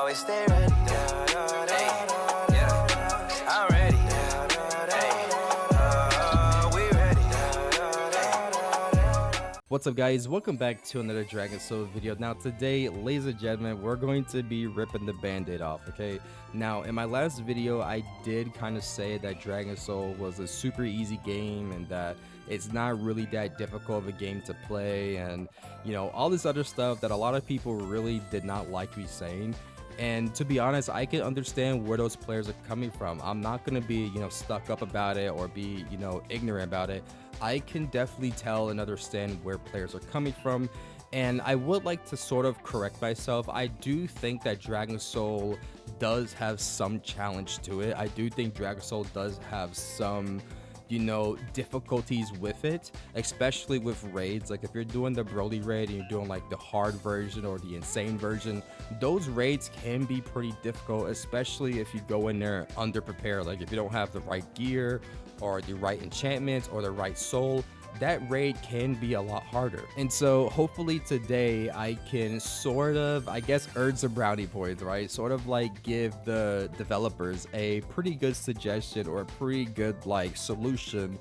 always stay ready. Hey, yeah, I'm ready. Hey, we ready. What's up, guys? Welcome back to another Dragon Soul video. Now today, ladies and gentlemen, we're going to be ripping the band-aid off. Okay, now in my last video I did kind of say that Dragon Soul was a super easy game and that it's not really that difficult of a game to play, and you know, all this other stuff that a lot of people really did not like me saying. And to be honest, I can understand where those players are coming from. I'm not going to be, stuck up about it or be, ignorant about it. I can definitely tell and understand where players are coming from. And I would like to sort of correct myself. I do think that Dragon Soul does have some challenge to it. I do think Dragon Soul does have some difficulties with it, especially with raids. Like if you're doing the Broly raid and you're doing like the hard version or the insane version, those raids can be pretty difficult, especially if you go in there underprepared. Like if you don't have the right gear or the right enchantments or the right soul, that raid can be a lot harder. And so hopefully today I can sort of, I guess, earn some brownie points, right? Sort of like give the developers a pretty good suggestion or a pretty good like solution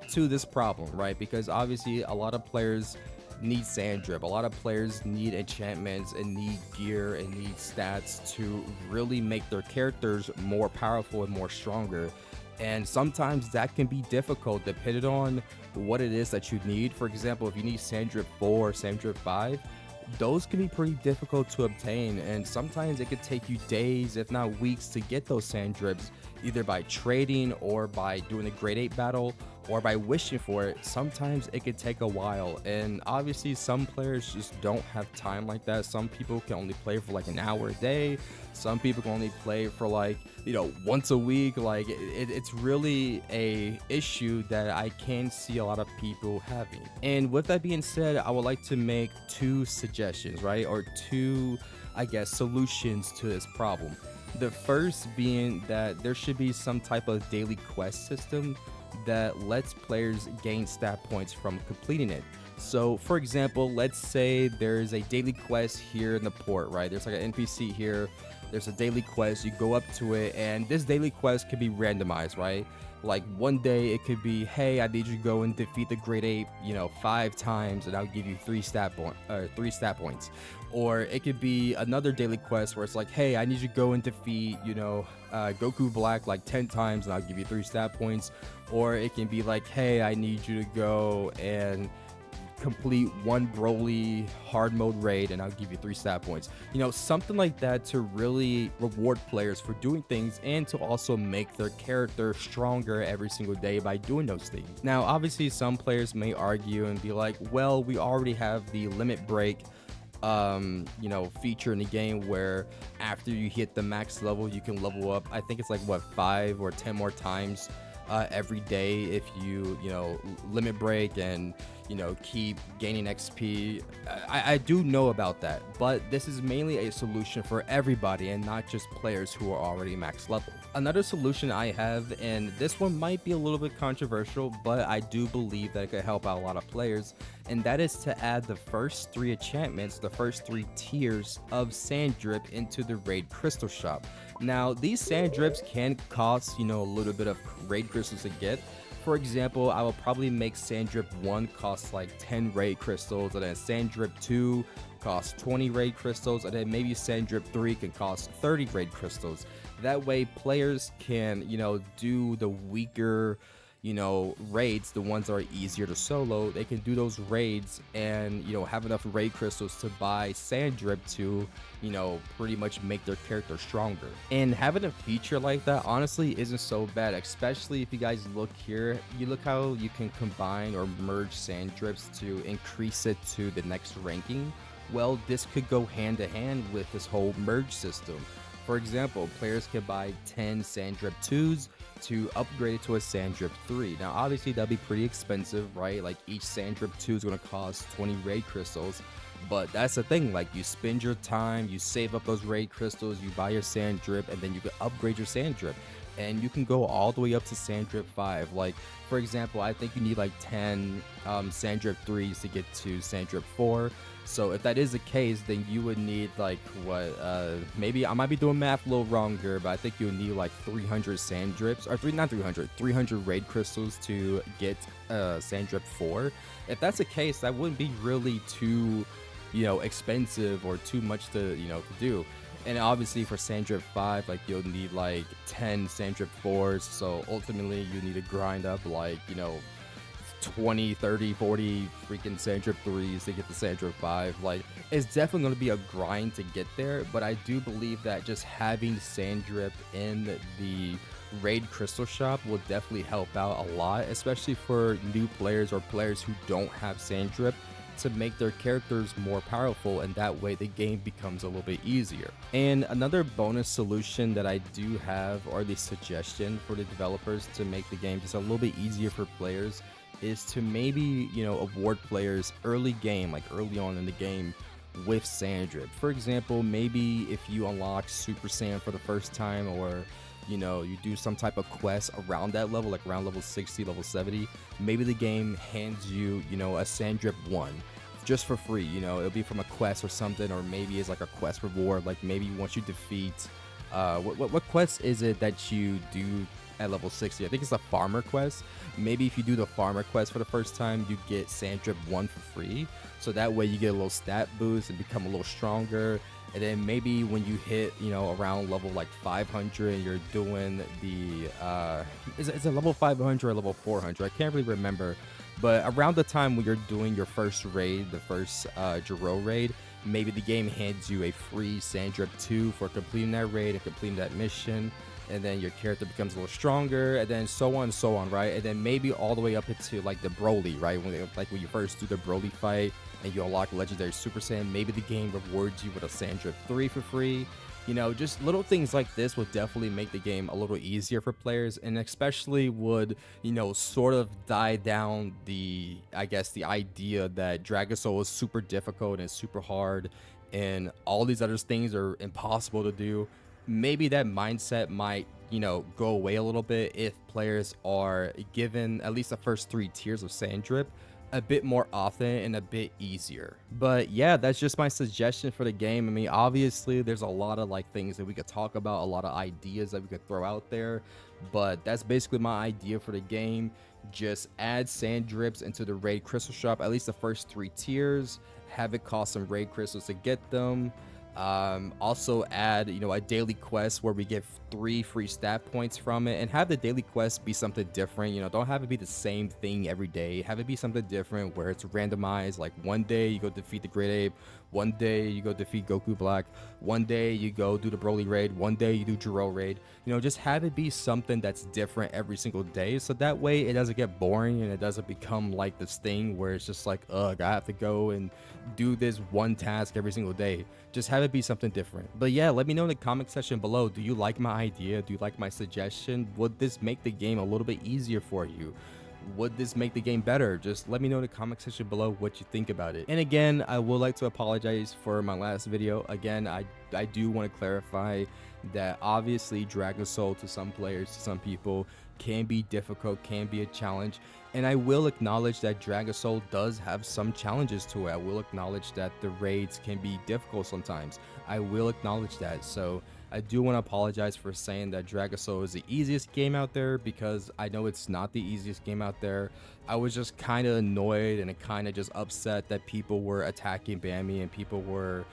to this problem, right? Because obviously a lot of players need sand drip, a lot of players need enchantments and need gear and need stats to really make their characters more powerful and more stronger. And sometimes that can be difficult depending on what it is that you need. For example, if you need sand drip 4 or sand drip 5, those can be pretty difficult to obtain, and sometimes it could take you days if not weeks to get those sand drips, either by trading or by doing a grade 8 battle or by wishing for it. Sometimes it could take a while, and obviously some players just don't have time like that. Some people can only play for like an hour a day, some people can only play for like once a week. Like it's really a issue that I can see a lot of people having. And with that being said, I would like to make two suggestions, right, or two, I guess, solutions to this problem. The first being that there should be some type of daily quest system that lets players gain stat points from completing it. So for example, let's say there's a daily quest here in the port, right? There's like an NPC here, there's a daily quest, you go up to it, and this daily quest can be randomized, right? Like one day it could be, hey, I need you to go and defeat the grade 8 5 times and I'll give you 3 stat points. Or it could be another daily quest where it's like, hey, I need you to go and defeat Goku Black like 10 times and I'll give you 3 stat points. Or it can be like, hey, I need you to go and complete one Broly hard mode raid and I'll give you 3 stat points. Something like that to really reward players for doing things and to also make their character stronger every single day by doing those things. Now, obviously some players may argue and be like, well, we already have the limit break feature in the game where after you hit the max level, you can level up. I think it's like what, 5 or 10 more times every day if you limit break and keep gaining XP. I do know about that, but this is mainly a solution for everybody and not just players who are already max level. Another solution I have, and this one might be a little bit controversial, but I do believe that it could help out a lot of players, and that is to add the first 3 enchantments, the first 3 tiers of sand drip into the raid crystal shop. Now these sand drips can cost a little bit of raid crystals to get. For example, I will probably make sand drip 1 cost like 10 raid crystals, and then sand drip 2 cost 20 raid crystals, and then maybe sand drip 3 can cost 30 raid crystals. That way players can do the weaker raids, the ones that are easier to solo. They can do those raids and have enough raid crystals to buy sand drip to pretty much make their character stronger. And having a feature like that honestly isn't so bad, especially if you guys look here. You look how you can combine or merge sand drips to increase it to the next ranking. Well, this could go hand to hand with this whole merge system. For example, players can buy 10 sand drip 2s to upgrade it to a sand drip 3. Now obviously that'd be pretty expensive, right? Like each sand drip 2 is going to cost 20 raid crystals, but that's the thing, like you spend your time, you save up those raid crystals, you buy your sand drip, and then you can upgrade your sand drip, and you can go all the way up to sand drip 5. Like for example, I think you need like 10 sand drip 3s to get to sand drip 4. So if that is the case, then you would need like what? Maybe I might be doing math a little wrong here, but I think you would need like 300 sand drips, or not 300, 300 raid crystals to get sand drip 4. If that's the case, that wouldn't be really too, expensive or too much to, to do. And obviously for sand drip 5, like you'll need like 10 sand drip 4s. So ultimately you need to grind up like, 20, 30, 40 freaking sand drip 3s to get the sand drip 5. Like, it's definitely going to be a grind to get there, but I do believe that just having sand drip in the raid crystal shop will definitely help out a lot, especially for new players or players who don't have sand drip, to make their characters more powerful, and that way the game becomes a little bit easier. And another bonus solution that I do have, or the suggestion for the developers to make the game just a little bit easier for players, is to maybe, award players early game, like early on in the game, with sand drip. For example, maybe if you unlock Super Saiyan for the first time, or you do some type of quest around that level, like around level 60, level 70, maybe the game hands you, a sand drip 1 just for free. It'll be from a quest or something, or maybe it's like a quest reward, like maybe once you defeat what quest is it that you do at level 60? I think it's a farmer quest. Maybe if you do the farmer quest for the first time, you get sand drip 1 for free, so that way you get a little stat boost and become a little stronger. And then maybe when you hit, around level like 500, and you're doing the is it level 500 or level 400? I can't really remember, but around the time when you're doing your first raid, the first Jiro raid, maybe the game hands you a free sand drip 2 for completing that raid and completing that mission. And then your character becomes a little stronger, and then so on and so on, right? And then maybe all the way up into like the Broly, right? When you first do the Broly fight and you unlock legendary Super Saiyan, maybe the game rewards you with a sand drip 3 for free. Just little things like this would definitely make the game a little easier for players, and especially would, sort of die down the, I guess, the idea that Dragon Soul is super difficult and super hard and all these other things are impossible to do. Maybe that mindset might, go away a little bit if players are given at least the first 3 tiers of sand drip a bit more often and a bit easier. But yeah, that's just my suggestion for the game. I mean, obviously there's a lot of like things that we could talk about, a lot of ideas that we could throw out there, but that's basically my idea for the game. Just add sand drips into the raid crystal shop, at least the first 3 tiers, have it cost some raid crystals to get them. Also add, a daily quest where we get 3 free stat points from it, and have the daily quest be something different. Don't have it be the same thing every day. Have it be something different where it's randomized, like one day you go defeat the Great Ape, one day you go defeat Goku Black, one day you go do the Broly raid, one day you do Jiro raid. Just have it be something that's different every single day, so that way it doesn't get boring and it doesn't become like this thing where it's just like, ugh, I have to go and do this one task every single day. Just have it be something different. But yeah, let me know in the comment section below, do you like my idea? Do you like my suggestion? Would this make the game a little bit easier for you? Would this make the game better? Just let me know in the comment section below what you think about it. And again, I would like to apologize for my last video. Again, I do want to clarify that obviously Dragon Soul to some players, to some people, can be difficult, can be a challenge, and I will acknowledge that Dragon Soul does have some challenges to it. I will acknowledge that the raids can be difficult sometimes. I will acknowledge that. So I do want to apologize for saying that Dragon Soul is the easiest game out there, because I know it's not the easiest game out there. I was just kind of annoyed and kind of just upset that people were attacking Bammy and people were,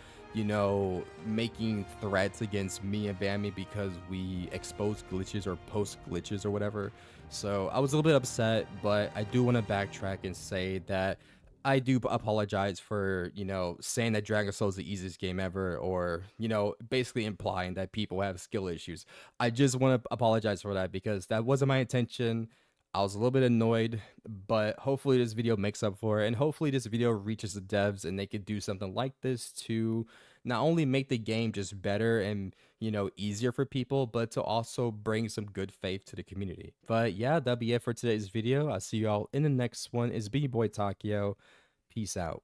making threats against me and Bammy because we expose glitches or post glitches or whatever. So I was a little bit upset, but I do want to backtrack and say that I do apologize for, saying that Dragon Soul is the easiest game ever, or, basically implying that people have skill issues. I just want to apologize for that, because that wasn't my intention. I was a little bit annoyed, but hopefully this video makes up for it, and hopefully this video reaches the devs and they could do something like this to not only make the game just better and, easier for people, but to also bring some good faith to the community. But yeah, that'll be it for today's video. I'll see you all in the next one. It's B Boy Takeo. Peace out.